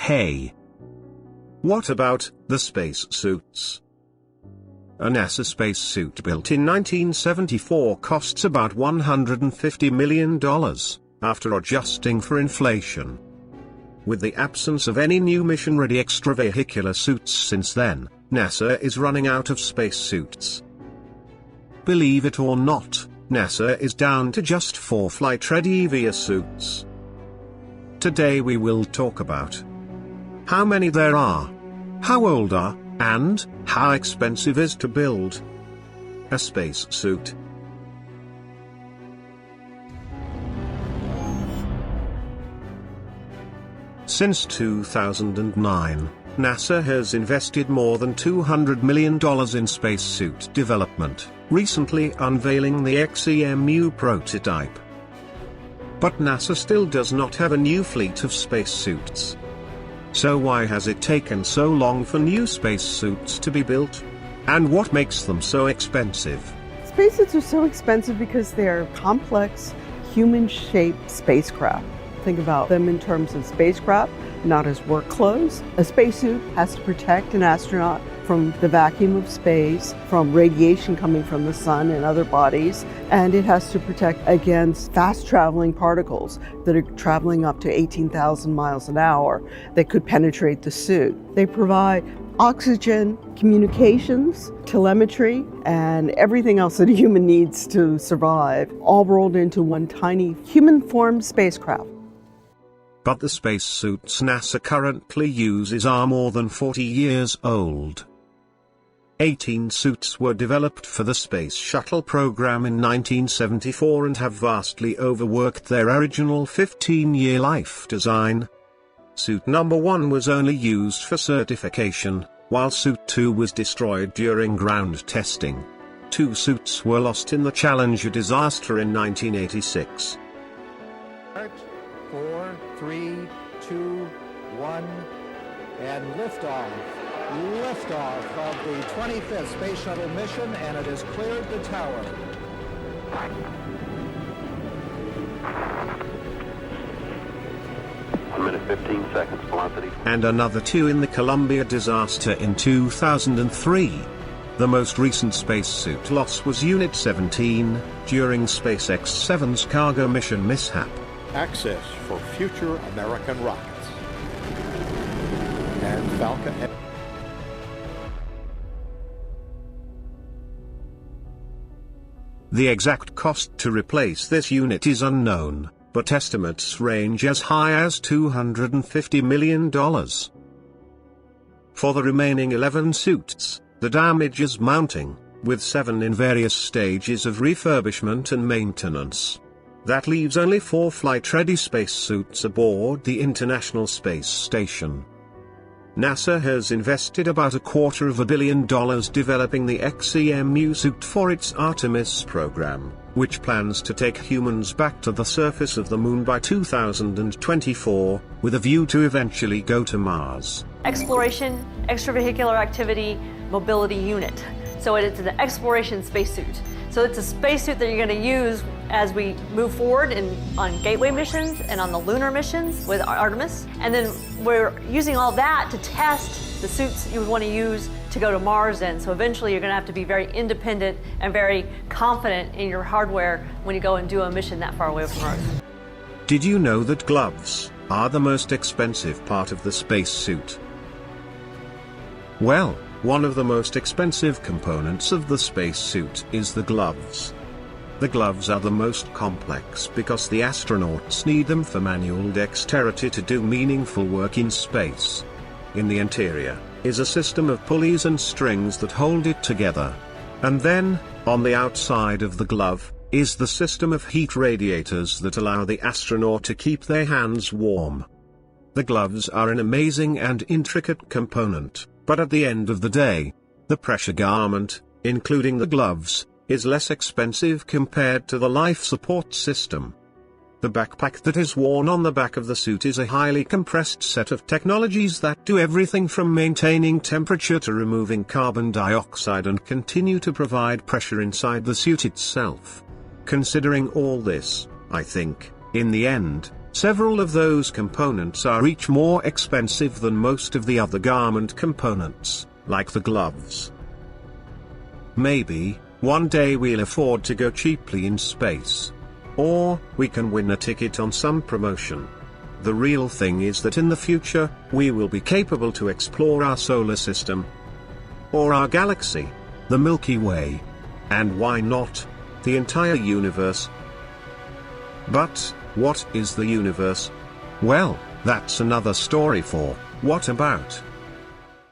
Hey! What about the spacesuits? A NASA spacesuit built in 1974 costs about $150 million, after adjusting for inflation. With the absence of any new mission-ready extravehicular suits since then, NASA is running out of spacesuits. Believe it or not, NASA is down to just 4 flight-ready EVA suits. Today we will talk about how many there are, how old are, and how expensive is to build a spacesuit. Since 2009, NASA has invested more than $200 million in spacesuit development, recently unveiling the XEMU prototype. But NASA still does not have a new fleet of spacesuits. So why has it taken so long for new spacesuits to be built? And what makes them so expensive? Spacesuits are so expensive because they're complex, human-shaped spacecraft. Think about them in terms of spacecraft, not as work clothes. A spacesuit has to protect an astronaut from the vacuum of space, from radiation coming from the sun and other bodies, and it has to protect against fast-traveling particles that are traveling up to 18,000 miles an hour that could penetrate the suit. They provide oxygen, communications, telemetry, and everything else that a human needs to survive, all rolled into one tiny human-formed spacecraft. But the spacesuits NASA currently uses are more than 40 years old. 18 suits were developed for the Space Shuttle program in 1974 and have vastly overworked their original 15-year life design. Suit number 1 was only used for certification, while Suit 2 was destroyed during ground testing. 2 suits were lost in the Challenger disaster in 1986. 4, 3, 2, 1, and liftoff. Liftoff of the 25th Space Shuttle mission, and it has cleared the tower. One minute, 15 seconds, velocity. And another 2 in the Columbia disaster in 2003. The most recent spacesuit loss was Unit 17, during SpaceX 7's cargo mission mishap. Access for future American rockets. And Falcon. The exact cost to replace this unit is unknown, but estimates range as high as $250 million. For the remaining 11 suits, the damage is mounting, with 7 in various stages of refurbishment and maintenance. That leaves only 4 flight-ready spacesuits aboard the International Space Station. NASA has invested about $250 million developing the XEMU suit for its Artemis program, which plans to take humans back to the surface of the Moon by 2024, with a view to eventually go to Mars. Exploration, extravehicular activity, mobility unit. So it's an exploration spacesuit. So it's a spacesuit that you're going to use as we move forward on Gateway missions and on the lunar missions with Artemis. And then we're using all that to test the suits you would want to use to go to Mars in. So eventually you're going to have to be very independent and very confident in your hardware when you go and do a mission that far away from Earth. Did you know that gloves are the most expensive part of the spacesuit? Well, one of the most expensive components of the spacesuit is the gloves. The gloves are the most complex because the astronauts need them for manual dexterity to do meaningful work in space. In the interior is a system of pulleys and strings that hold it together. And then, on the outside of the glove, is the system of heat radiators that allow the astronaut to keep their hands warm. The gloves are an amazing and intricate component. But at the end of the day, the pressure garment, including the gloves, is less expensive compared to the life support system. The backpack that is worn on the back of the suit is a highly compressed set of technologies that do everything from maintaining temperature to removing carbon dioxide and continue to provide pressure inside the suit itself. Considering all this, I think, in the end, Several of those components are each more expensive than most of the other garment components, like the gloves. Maybe, one day we'll afford to go cheaply in space. Or, we can win a ticket on some promotion. The real thing is that in the future, we will be capable to explore our solar system. Or our galaxy, the Milky Way. And why not, the entire universe? But, what is the universe? Well, that's another story for What About?